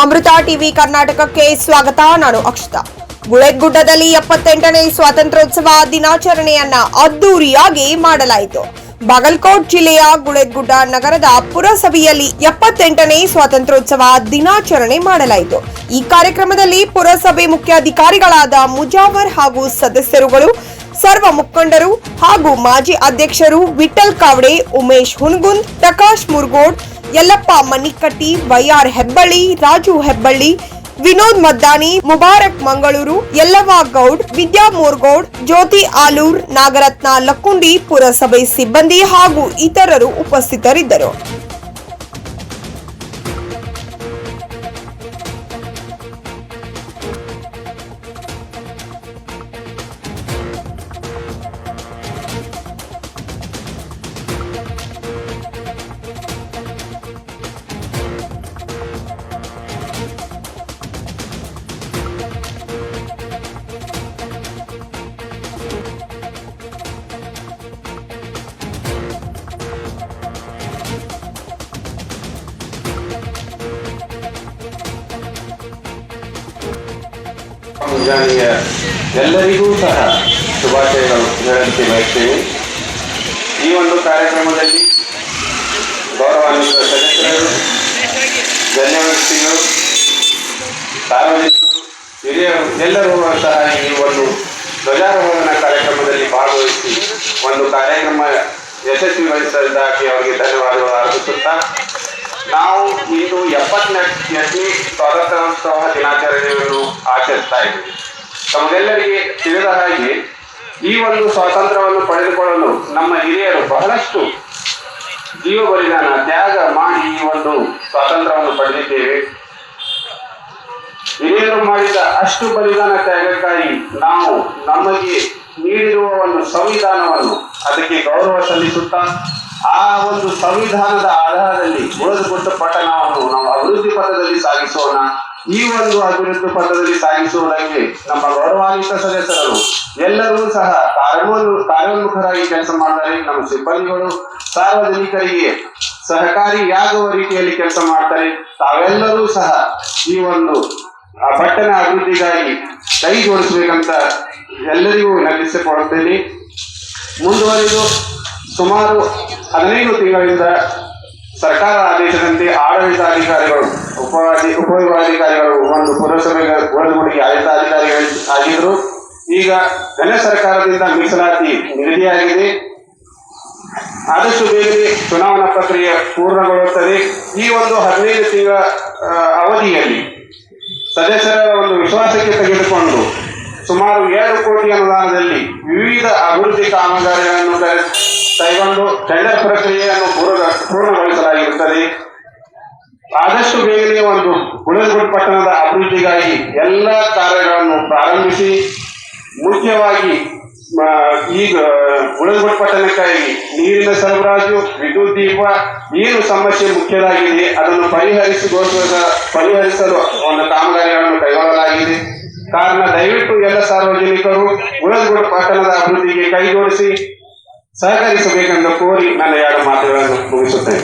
ಅಮೃತ TV ಕರ್ನಾಟಕಕ್ಕೆ ಸ್ವಾಗತ. ನಾನು ಅಕ್ಷತಾ. ಗುಳೇದಗುಡ್ಡದಲ್ಲಿ 78ನೇ ಸ್ವಾತಂತ್ರ್ಯೋತ್ಸವ ದಿನಾಚರಣೆಯನ್ನ ಅದ್ದೂರಿಯಾಗಿ ಮಾಡಲಾಯಿತು. ಬಾಗಲಕೋಟ್ ಜಿಲ್ಲೆಯ ಗುಳೇದಗುಡ್ಡ ನಗರದ ಪುರಸಭೆಯಲ್ಲಿ 78ನೇ ಸ್ವಾತಂತ್ರ್ಯೋತ್ಸವ ದಿನಾಚರಣೆ ಮಾಡಲಾಯಿತು. ಈ ಕಾರ್ಯಕ್ರಮದಲ್ಲಿ ಪುರಸಭೆ ಮುಖ್ಯಾಧಿಕಾರಿಗಳಾದ ಮುಜಾವರ್ ಹಾಗೂ ಸದಸ್ಯರುಗಳು, ಸರ್ವ ಮುಖಂಡರು ಹಾಗೂ ಮಾಜಿ ಅಧ್ಯಕ್ಷರು ವಿಠಲ್ ಕಾವಡೆ, ಉಮೇಶ್ ಹುನಗುಂದ್, ಪ್ರಕಾಶ್ ಮುರ್ಗೋಡ್, ಯಲ್ಲಪ್ಪ ಮನಿಕಟ್ಟಿ, ವೈಆರ್ ಹೆಬ್ಬಳ್ಳಿ, ರಾಜು ಹೆಬ್ಬಳ್ಳಿ, ವಿನೋದ್ ಮದ್ದಾನಿ, ಮುಬಾರಕ್ ಮಂಗಳೂರು, ಯಲ್ಲವ್ವ ಗೌಡ್, ವಿದ್ಯಾ ಮೋರ್ಗೌಡ್, ಜ್ಯೋತಿ ಆಲೂರ್, ನಾಗರತ್ನ ಲಕ್ಕುಂಡಿ, ಪುರಸಭೆ ಸಿಬ್ಬಂದಿ ಹಾಗೂ ಇತರರು ಉಪಸ್ಥಿತರಿದ್ದರು. ಮುಂಜಾನೆಯ ಎಲ್ಲರಿಗೂ ಸಹ ಶುಭಾಶಯಗಳು ಹೇಳಲಿಕ್ಕೆ ಬಯಸ್ತೇವೆ. ಈ ಒಂದು ಕಾರ್ಯಕ್ರಮದಲ್ಲಿ ಗೌರವಾನ್ವಿತ ಸದಸ್ಯರು, ಗಣ್ಯ ವ್ಯಕ್ತಿಗಳು, ಸಾರ್ವಜನಿಕರು, ಹಿರಿಯರು ಎಲ್ಲರೂ ಸಹ ಈ ಒಂದು ಧ್ವಜಾರೋಹಣ ಕಾರ್ಯಕ್ರಮದಲ್ಲಿ ಭಾಗವಹಿಸಿ ಒಂದು ಕಾರ್ಯಕ್ರಮ ಯಶಸ್ವಿಗೊಳಿಸಿದ್ದಕ್ಕೆ ಅವರಿಗೆ ಧನ್ಯವಾದಗಳು ಅರ್ಪಿಸುತ್ತಾ, ನಾವು ಇಂದು 78ನೇ ಸ್ವಾತಂತ್ರ್ಯೋತ್ಸವ ದಿನಾಚರಣೆಯನ್ನು ಆಚರಿಸ್ತಾ ಇದ್ದೀವಿ. ತಮಗೆಲ್ಲರಿಗೆ ತಿಳಿದ ಹಾಗೆ ಈ ಒಂದು ಸ್ವಾತಂತ್ರ್ಯವನ್ನು ಪಡೆದುಕೊಳ್ಳಲು ನಮ್ಮ ಹಿರಿಯರು ಬಹಳಷ್ಟು ಜೀವ ಬಲಿದಾನ ತ್ಯಾಗ ಮಾಡಿ ಈ ಒಂದು ಸ್ವಾತಂತ್ರ್ಯವನ್ನು ಪಡೆದಿದ್ದೇವೆ. ಹಿರಿಯರು ಮಾಡಿದ ಅಷ್ಟು ಬಲಿದಾನ ತ್ಯಾಗಕ್ಕಾಗಿ ನಾವು ನಮಗೆ ನೀಡಿರುವ ಒಂದು ಸಂವಿಧಾನವನ್ನು ಅದಕ್ಕೆ ಗೌರವ ಸಲ್ಲಿಸುತ್ತಾ, ಆ ಒಂದು ಸಂವಿಧಾನದ ಆಧಾರದಲ್ಲಿ ಗುಳೇದಗುಡ್ಡ ಪಟ್ಟಣವನ್ನು ನಾವು ಅಭಿವೃದ್ಧಿ ಪಥದಲ್ಲಿ ಸಾಗಿಸೋಣ. ಈ ಒಂದು ಅಭಿವೃದ್ಧಿ ಪಥದಲ್ಲಿ ಸಾಗಿಸುವುದಕ್ಕೆ ನಮ್ಮ ಗೌರವಾನ್ವಿತ ಸದಸ್ಯರು ಎಲ್ಲರೂ ಸಹ ಕಾರ್ಯೋನ್ಮುಖರಾಗಿ ಕೆಲಸ ಮಾಡ್ತಾರೆ. ನಮ್ಮ ಸಿಬ್ಬಂದಿಗಳು ಸಾರ್ವಜನಿಕರಿಗೆ ಸಹಕಾರಿಯಾಗುವ ರೀತಿಯಲ್ಲಿ ಕೆಲಸ ಮಾಡ್ತಾರೆ. ತಾವೆಲ್ಲರೂ ಸಹ ಈ ಒಂದು ಪಟ್ಟಣ ಅಭಿವೃದ್ಧಿಗಾಗಿ ಕೈ ಜೋಡಿಸಬೇಕಂತ ಎಲ್ಲರಿಗೂ ವಿನಂತಿಸಿಕೊಳ್ಳುತ್ತೇನೆ. ಮುಂದುವರಿದು ಸುಮಾರು 15 ತಿಂಗಳಿಂದ ಸರ್ಕಾರ ಆದೇಶದಂತೆ ಆಡಳಿತಾಧಿಕಾರಿಗಳು, ಉಪವಿಭಾಗಾಧಿಕಾರಿಗಳು ಒಂದು ಪುರಸಭೆಗೆ ಗುಳೇದಗುಡ್ಡಗೆ ಆಡಳಿತಾಧಿಕಾರಿಗಳು ಆಗಿದ್ರು. ಈಗ ಘನ ಸರ್ಕಾರದಿಂದ ಮೀಸಲಾತಿ ನಿಗದಿಯಾಗಿದೆ. ಆದಷ್ಟು ಬೇಗನೆ ಚುನಾವಣಾ ಪ್ರಕ್ರಿಯೆ ಪೂರ್ಣಗೊಳ್ಳುತ್ತದೆ. ಈ ಒಂದು 15 ತಿಂಗಳ ಅವಧಿಯಲ್ಲಿ ಸದಸ್ಯರ ಒಂದು ವಿಶ್ವಾಸಕ್ಕೆ ತೆಗೆದುಕೊಂಡು ಸುಮಾರು 2 ಕೋಟಿ ಅನುದಾನದಲ್ಲಿ ವಿವಿಧ ಅಭಿವೃದ್ಧಿ ಕಾಮಗಾರಿಗಳನ್ನು ಕೈಗೊಂಡು ಟೆಂಡರ್ ಪ್ರಕ್ರಿಯೆಯನ್ನು ಪೂರ್ಣಗೊಳಿಸಲಾಗಿರುತ್ತದೆ. ಆದಷ್ಟು ಬೇಗನೆ ಒಂದು ಗುಳೇದಗುಡ್ಡ ಪಟ್ಟಣದ ಅಭಿವೃದ್ಧಿಗಾಗಿ ಎಲ್ಲ ಕಾರ್ಯಗಳನ್ನು ಪ್ರಾರಂಭಿಸಿ, ಮುಖ್ಯವಾಗಿ ಈಗ ಗುಳೇದಗುಡ್ಡ ಪಟ್ಟಣಕ್ಕಾಗಿ ನೀರಿನ ಸರಬರಾಜು, ವಿದ್ಯುತ್ ದೀಪ ಏನು ಸಮಸ್ಯೆ ಮುಖ್ಯವಾಗಿದೆ ಅದನ್ನು ಪರಿಹರಿಸಲು ಒಂದು ಕಾಮಗಾರಿಗಳನ್ನು ಕೈಗೊಳ್ಳಲಾಗಿದೆ. ಕಾರಣ ದಯವಿಟ್ಟು ಎಲ್ಲ ಸಾರ್ವಜನಿಕರು ಗುಳೇದಗುಡ್ಡ ಪಟ್ಟಣದ ಅಭಿವೃದ್ಧಿಗೆ ಕೈ ಜೋಡಿಸಿ ಸಹಕರಿಸಬೇಕೆಂದು ಕೋರಿ ನನ್ನ 2 ಮಾತುಗಳನ್ನು ಮುಗಿಸುತ್ತೇನೆ.